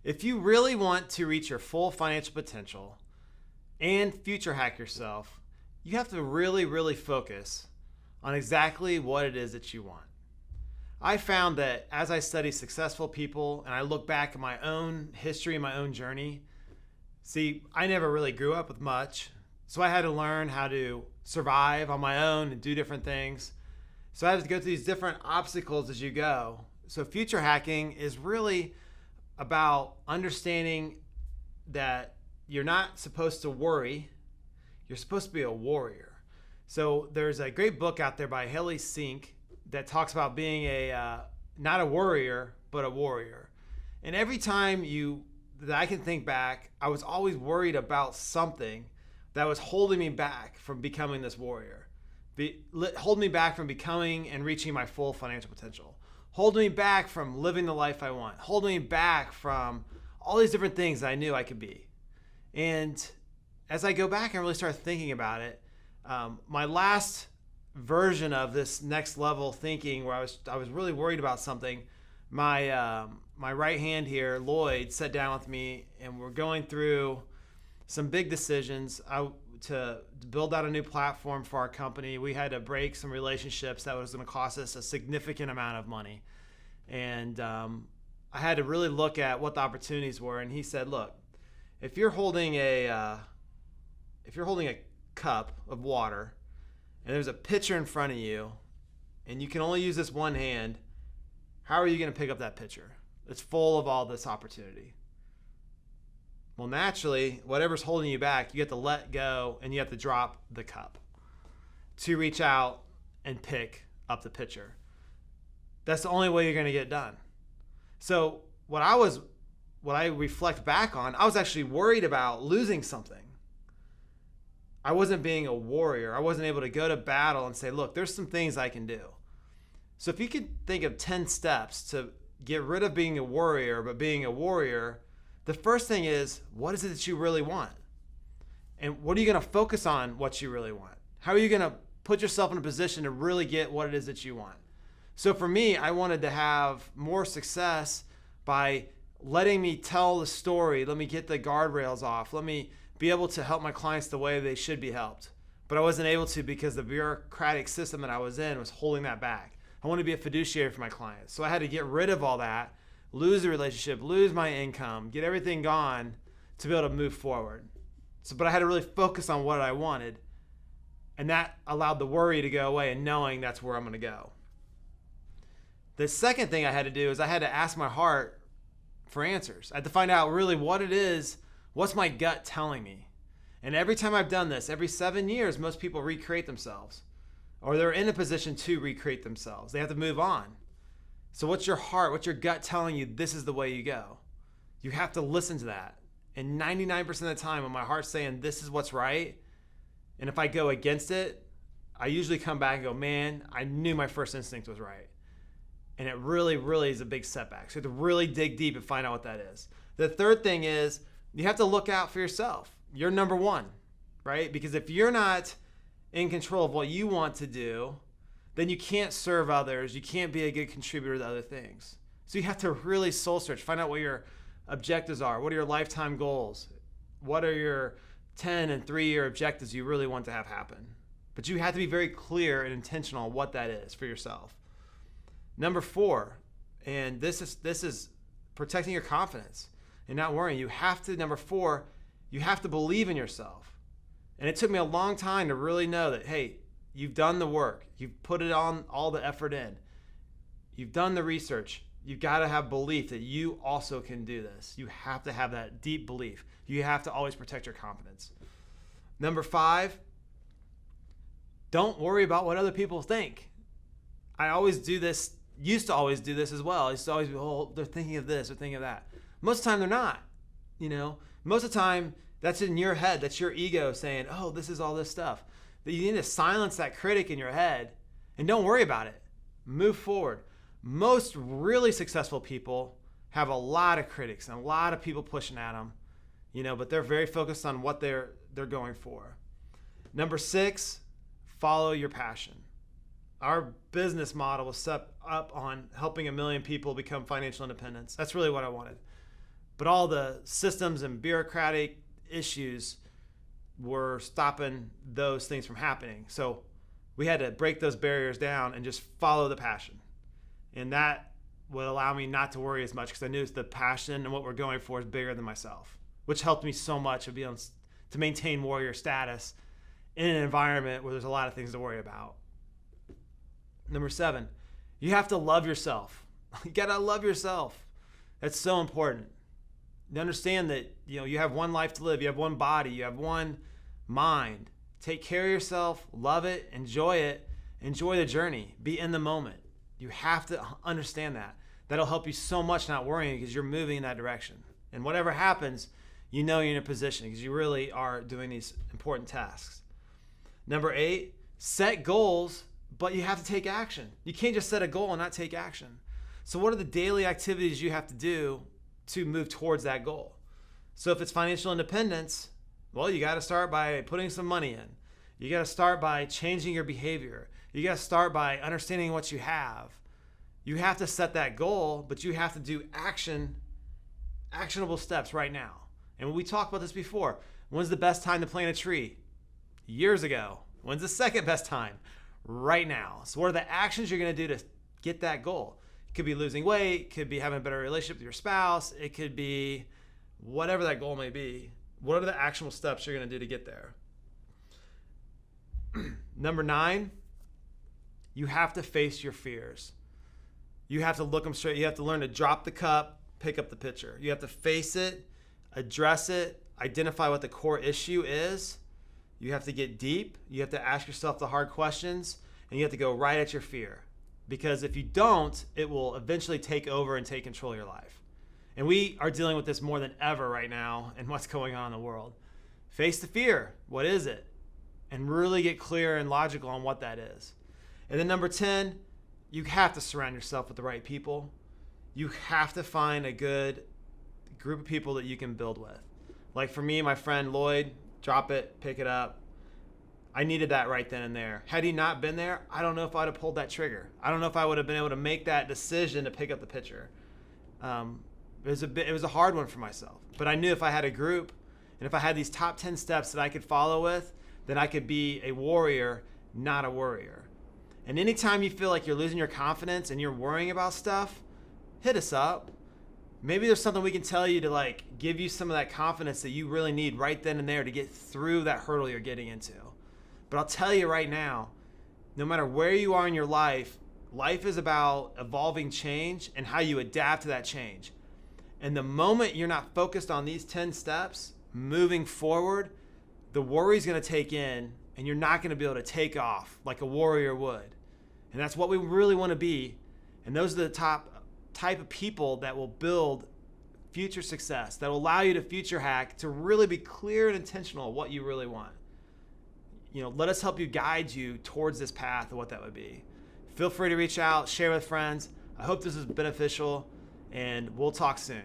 If you really want to reach your full financial potential and future hack yourself, you have to really, really focus on exactly what it is that you want. I found that as I study successful people and I look back at my own history and my own journey, see, I never really grew up with much. So I had to learn how to survive on my own and do different things. So I have to go through these different obstacles as you go. So future hacking is really about understanding that you're not supposed to worry, you're supposed to be a warrior. So there's a great book out there by Haley Sink that talks about being not a worrier, but a warrior. And every time that I can think back, I was always worried about something that was holding me back from becoming this warrior. Holding me back from becoming and reaching my full financial potential. Holding me back from living the life I want. Holding me back from all these different things that I knew I could be. And as I go back and really start thinking about it, my last version of this next level thinking, where I was really worried about something, my right hand here, Lloyd, sat down with me and we're going through some big decisions to build out a new platform for our company. We had to break some relationships that was going to cost us a significant amount of money, and I had to really look at what the opportunities were. And he said, "Look, if you're holding a cup of water, and there's a pitcher in front of you, and you can only use this one hand, how are you going to pick up that pitcher? It's full of all this opportunity." Well, naturally, whatever's holding you back, you have to let go and you have to drop the cup to reach out and pick up the pitcher. That's the only way you're going to get it done. So what I reflect back on, I was actually worried about losing something. I wasn't being a warrior. I wasn't able to go to battle and say, look, there's some things I can do. So if you could think of 10 steps to get rid of being a worrier, but being a warrior, the first thing is, what is it that you really want? And what are you going to focus on what you really want? How are you going to put yourself in a position to really get what it is that you want? So for me, I wanted to have more success by letting me tell the story. Let me get the guardrails off. Let me be able to help my clients the way they should be helped. But I wasn't able to because the bureaucratic system that I was in was holding that back. I wanted to be a fiduciary for my clients. So I had to get rid of all that, lose the relationship, lose my income, get everything gone to be able to move forward. But I had to really focus on what I wanted, and that allowed the worry to go away and knowing that's where I'm going to go. The second thing I had to do is I had to ask my heart for answers. I had to find out really what it is, what's my gut telling me. And every time I've done this, every 7 years, most people recreate themselves, or they're in a position to recreate themselves. They have to move on. So what's your heart, what's your gut telling you this is the way you go? You have to listen to that. And 99% of the time when my heart's saying this is what's right, and if I go against it, I usually come back and go, man, I knew my first instinct was right. And it really, really is a big setback. So you have to really dig deep and find out what that is. The third thing is you have to look out for yourself. You're number one, right? Because if you're not in control of what you want to do, then you can't serve others. You can't be a good contributor to other things. So you have to really soul search, find out what your objectives are. What are your lifetime goals? What are your 10 and 3-year objectives you really want to have happen? But you have to be very clear and intentional on what that is for yourself. Number 4, and this is protecting your confidence and not worrying. Number 4, you have to believe in yourself. And it took me a long time to really know that, hey, you've done the work. You've put it on all the effort in. You've done the research. You've got to have belief that you also can do this. You have to have that deep belief. You have to always protect your confidence. Number 5, don't worry about what other people think. I always do this, used to always do this as well. I used to always be, oh, they're thinking of this or thinking of that. Most of the time they're not. Most of the time that's in your head. That's your ego saying, oh, this is all this stuff. That you need to silence that critic in your head and don't worry about it. Move forward. Most really successful people have a lot of critics and a lot of people pushing at them, but they're very focused on what they're going for. Number 6, follow your passion. Our business model was set up on helping 1 million people become financial independence. That's really what I wanted. But all the systems and bureaucratic issues were stopping those things from happening. So we had to break those barriers down and just follow the passion. And that would allow me not to worry as much because I knew the passion and what we're going for is bigger than myself, which helped me so much of being able to maintain warrior status in an environment where there's a lot of things to worry about. Number 7, you have to love yourself. You gotta love yourself. That's so important. You understand that you have one life to live, you have one body, you have one mind. Take care of yourself, love it, enjoy the journey, be in the moment. You have to understand that. That'll help you so much not worrying because you're moving in that direction. And whatever happens, you're in a position because you really are doing these important tasks. Number 8, set goals, but you have to take action. You can't just set a goal and not take action. So what are the daily activities you have to do to move towards that goal? So if it's financial independence, well, you got to start by putting some money in. You got to start by changing your behavior. You got to start by understanding what you have. You have to set that goal, but you have to do actionable steps right now. And we talked about this before. When's the best time to plant a tree? Years ago. When's the second best time? Right now. So what are the actions you're going to do to get that goal? It could be losing weight. It could be having a better relationship with your spouse. It could be whatever that goal may be. What are the actionable steps you're going to do to get there? Number 9, you have to face your fears. You have to look them straight. You have to learn to drop the cup, pick up the pitcher. You have to face it, address it, identify what the core issue is. You have to get deep. You have to ask yourself the hard questions, and you have to go right at your fear. Because if you don't, it will eventually take over and take control of your life. And we are dealing with this more than ever right now and what's going on in the world. Face the fear. What is it? And really get clear and logical on what that is. And then number 10, you have to surround yourself with the right people. You have to find a good group of people that you can build with. Like for me, my friend Lloyd, drop it, pick it up. I needed that right then and there. Had he not been there, I don't know if I'd have pulled that trigger. I don't know if I would have been able to make that decision to pick up the pitcher. It was a hard one for myself. But I knew if I had a group and if I had these top 10 steps that I could follow with, then I could be a warrior, not a worrier. And anytime you feel like you're losing your confidence and you're worrying about stuff, hit us up. Maybe there's something we can tell you to give you some of that confidence that you really need right then and there to get through that hurdle you're getting into. But I'll tell you right now, no matter where you are in your life, life is about evolving change and how you adapt to that change. And the moment you're not focused on these 10 steps, moving forward, the worry's going to take in and you're not going to be able to take off like a warrior would. And that's what we really want to be. And those are the type of people that will build future success, that will allow you to future hack, to really be clear and intentional of what you really want. Let us help you guide you towards this path of what that would be. Feel free to reach out, share with friends. I hope this is beneficial, and we'll talk soon.